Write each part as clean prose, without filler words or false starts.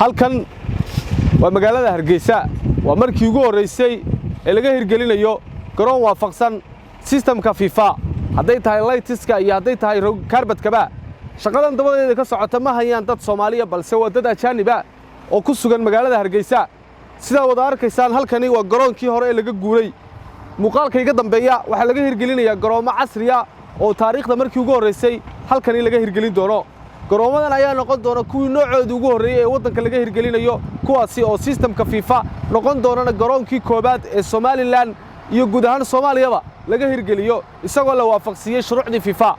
halkan waa magaalada Hargeysa waa markii ugu horeysay ee laga hirgelinayo garoon waafaqsan systemka FIFA haday tahay lightiska iyo haday tahay carpetkaba shaqadan dabadeeda ka socota ma hayaan dad Soomaaliya balse waa dad ajaaniba oo ku sugan magaalada Hargeysa sida wada arkaysaan halkani waa garoonkii hore ee laga guuray muuqaalka iga dambeeya waxa laga hirgelinayaa garoomo casri ah oo taariikhda markii ugu horeysay halkani laga hirgelin doono garoomadan ayaa noqon doona kuwii noocooda ugu horeeyay ee wadanka laga hirgelinayo kuwaasi oo systemka FIFA noqon doona garoonkii koobaad ee Somaliland iyo guud ahaan Soomaaliyaba laga hirgeliyo isagoo la waafaqsiyay shuruucdii FIFA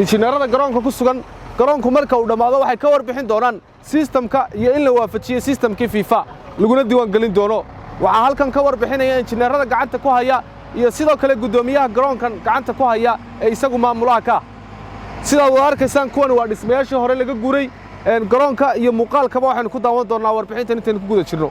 injineerada garoonka ku sugan garoonku marka uu dhamaado waxay ka warbixin doonaan systemka iyo in la waafajiyo systemkii FIFA laguna diiwaan gelin doono waxa halkan ka warbixinaya injineerada gacanta ku haya iyo sidoo kale gudoomiyaha garoonkan gacanta ku haya ee isagu maamulaha ka sida wada arkaysaan kuwan waa dhismayaashii hore laga guuray garoonka iyo muuqaalkaba waxaan ku daawan doonaa warbixintan intaan ku guda jirno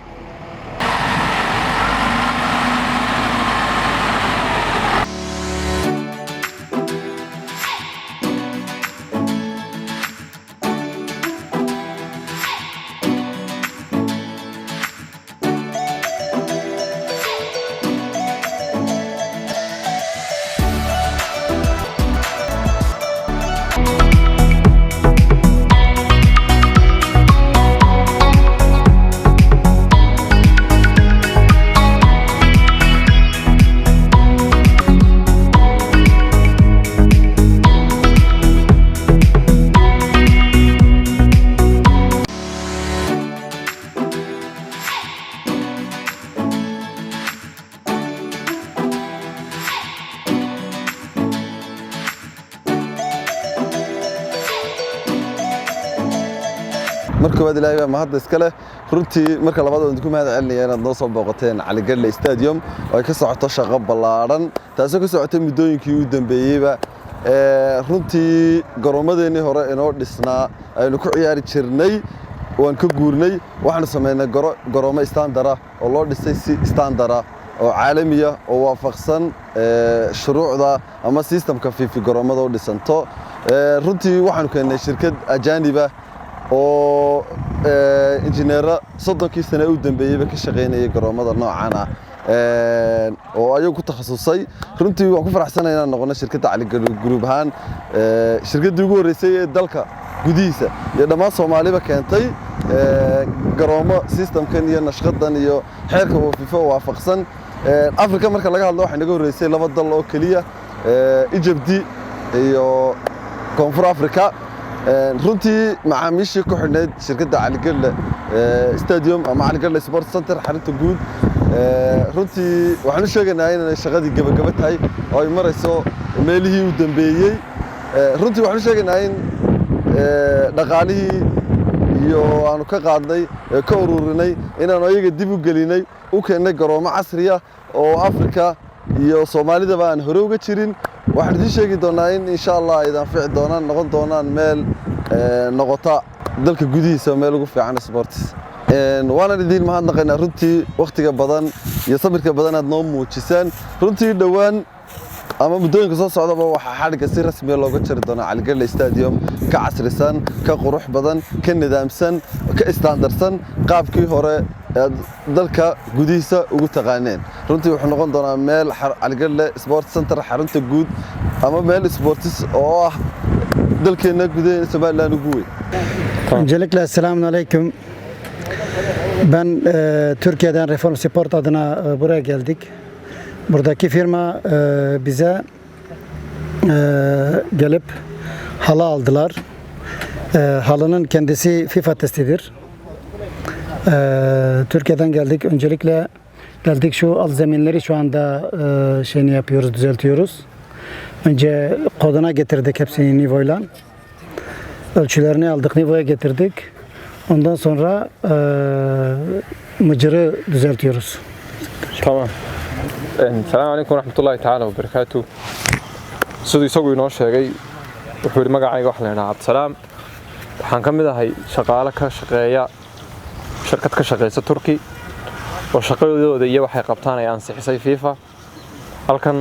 marka wad ilaahay ma hadda iska leh runtii marka labaad oo ku mahad celinayaan aad noo soo booqateen Cali Galle Stadium oo ay ka socoto shaqo ballaaran taasoo ka socotay muddooyinkii u dambeeyayba runtii garoomadeeni hore inoo dhisnaa aynu ku ciyaari jirnay waan ka guurnay waxaan sameeynay garoomo standard ah oo loo dhisay si standard ah oo caalami ah oo waafaqsan shuruucda ama systemka FIFA garoomada oo dhisanto runtii waxaan keenay shirkad ajaaniba oo injineera 30 sano u dambeeyay ka shaqeynayay garoomada noocan ah oo ayagu ku takhasusay runtii waan ku faraxsanahay inaan noqono shirkadda Cali Galle Group ahaan shirkadii ugu horeysay ee dalka gudihiisa iyo dhammaan Soomaaliba keentay garoomo systemkan iyo nashqadan iyo xeerka FIFA waafaqsan Afrika marka laga hadlo waxa naga horeysay laba dal oo kaliya Egypt iyo Koonfur Afrika runtii macaamiishii ku xidhneyd shirkadda Cali Galle Stadium ama Cali Galle Sport Center xarunta guud runtii waxaan sheegaynaa in shaqadii gabagaba tahay oo ay marayso meelihii u dambeeyay runtii waxaan sheegaynaa in dhaqaalihii iyo aanu ka qaadnay ka ururinay inaan ayaga dib u gelinay u keenay garoomo casri ah oo Afrika iyo Soomaalida aan hore uga jirin waxaan idin sheegi doonaa in insha Allah ay anfici doonaan noqon doonaan meel noqota dalka gudihiisa meel ugu fiican sports waana idin mahadnaqaynaa runtii waqtiga badan iyo sabirka badan aad noo muujisaan runtii dhawaan ama muddooyinka soo socdaba waxa xariga si rasmi ah looga jiri doonaa Cali Galle Stadium ka casrisan ka qurux badan ka nidaamsan ka standardsan qaabkii hore dalka gudihiisa ugu taqaaneen runtii wuxuu noqon doonaa meel Cali Galle Sport Center xarunta guud ama meel sports oo ah dalkeena gudaheeda Soomaaliland ugu weyn öncelikle selamun aleyküm ben Türkiye'den Reform Sport adına buraya geldik buradaki firma bize gelip halı aldılar halının kendisi FIFA testidir Türkiye'den geldik. Öncelikle geldik şu alt zeminleri şu anda şeyini yapıyoruz, düzeltiyoruz. Önce koduna getirdik hepsini nivoyla. Ölçülerini aldık, nivoya getirdik. Ondan sonra mıcırı düzeltiyoruz. Tamam. Selamünaleyküm ve rahmetullahi teala ve berekatuh. Sidoo isagu inoo sheegay wuxuu magacayga wax la yiraahdo Abdisalaam. Waxaan ka mid ahay shaqaale ka shaqeeya shirkad ka shaqeysa Turki oo shaqadooda iyo waxay qabtaan ay ansixisay FIFA halkan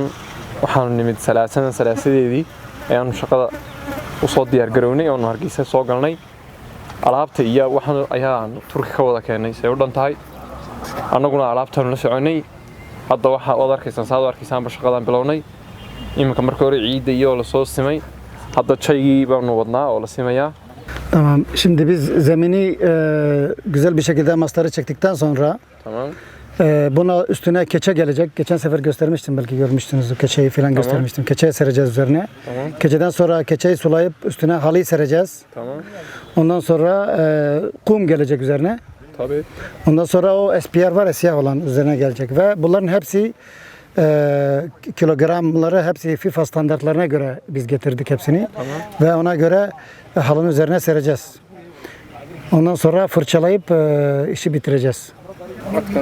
waxaan nimid salaasadeedii ayaan shaqada u soo diyaar garownay oo Hargeysa soo galnay alaabta iyo waxaan ayaan Turki ka wada keenay say u dhantahay annaguna alaabtaan la soconay hadda waxa wada arkaysan saad arkaysan shaqadan bilownay iminka markii hore ciid iyo la soo simay hadda çaygii baanu wadnaa oo la simayaa. Tamam. Şimdi biz zemini güzel bir şekilde mastarı çektikten sonra Tamam. Buna üstüne keçe gelecek. Geçen sefer göstermiştim, belki görmüştünüz. Keçeyi falan göstermiştim. Keçeyi sereceğiz üzerine. Tamam. Keçeden sonra keçeyi sulayıp üstüne halıyı sereceğiz. Tamam. Ondan sonra kum gelecek üzerine. Tabii. Ondan sonra o SPR var ya, siyah olan üzerine gelecek ve bunların hepsi kilogramları hepsi FIFA standartlarına göre biz getirdik hepsini. Tamam. Ve ona göre halının üzerine sereceğiz. Ondan sonra fırçalayıp işi bitireceğiz.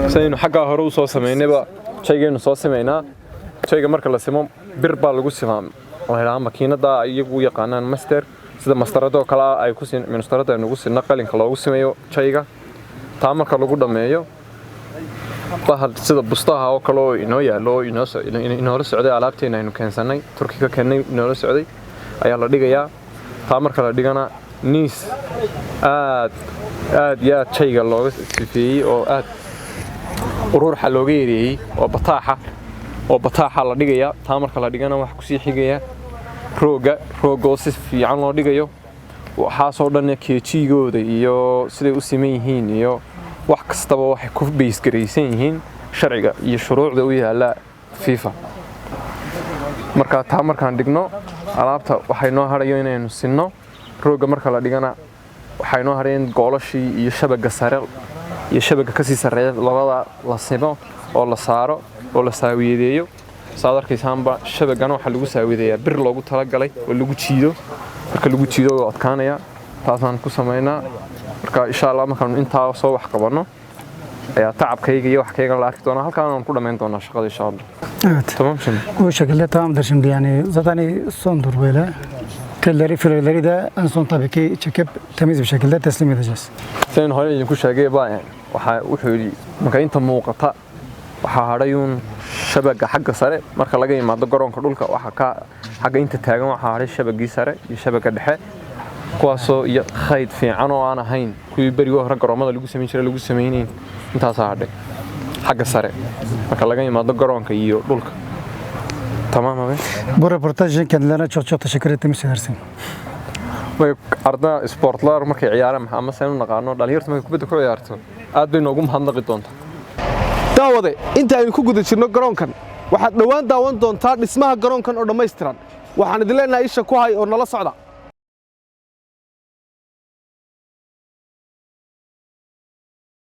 saynu xagga hore u soo sameeynayba shaygeenu soo sameeynaa shayga marka la simo bir baa lagu simaa waxaa makiinada iyagu yaqaanaan master sida mastarada oo kala ay ku siin mastarada nagu sinna qalinka loogu sameeyo shayga taa marka lagu dhameeyo bahal sida bustaha oo kale oo inoo yaalo inoo socday alaabteena aynu keensanay Turkiga keenay inoo socday ayaa la dhigayaa taa marka la dhigana niis aad yaa shayga looga sifeeyay oo aad uruurxa looga yeeriyay oo bataaxa la dhigaya taa marka la dhigana wax ku sii xigaya rooga oo si fiican loo dhigayo waxa soo dhan keejigooda iyo siday u siman yihiin iyo wax kastaba waxay ku base gareysan yihiin sharciga iyo shuruucda u yaala FIFA marka taa markaan dhigno alaabta waxay noo harayo inaynu sinno rooga marka la dhigana waxay noo hareen goolashii iyo shabaga sare iyo shabaga ka sii sareeya labada la simo oo la saaro oo la saawiyeeyo saad arkaysaanba shabagana waxa lagu saawiyeeyaa bir loogu tala galay oo lagu jiido marka lagu jiido oo adkaanaya taasaan ku sameeynaa marka insha Allah markaan intaa soo wax qabano ayaa tacabkayga iyo wax kayga la arki doonaa halkaan aan ku dhameyn doonaa shaqada insha Allah. Evet. Tamam şimdi. Bu şekilde tamamdır şimdi, yani zaten sondur böyle. Telleri, fileleri de en son tabii ki çekip temiz bir şekilde teslim edeceğiz. Sen hore idinku sheegay baa waxa wuxuu yiri marka inta muuqata waxa harayun shabaga xagga sare marka laga yimaado garoonka dhulka waxa ka xagga inta taagan waxa haray shabagii sare iyo shabaga dhexe kuwaasoo iyo khayd fiican oo aan ahayn kuwii bariga hore garoomada lagu sameyn jiray lagu sameeyay intaas hadhay xagga sare marka laga yimaado garoonka iyo dhulka. Tamam abi. Bu röportaj için kendilerine çok teşekkür ettiğimi söylersin. Arda sportlar markay ciyaaraan ama saynu naqaano dhalinyartu markay kubadda ku ciyaarto aad bay noogu mahadnaqi doontaa. daawade inta aynu ku guda jirno garoonkan waxaad dhawaan daawan doontaa dhismaha garoonkan oo dhammaystiran waxaan idin leenahay isha ku hay oo nala socda.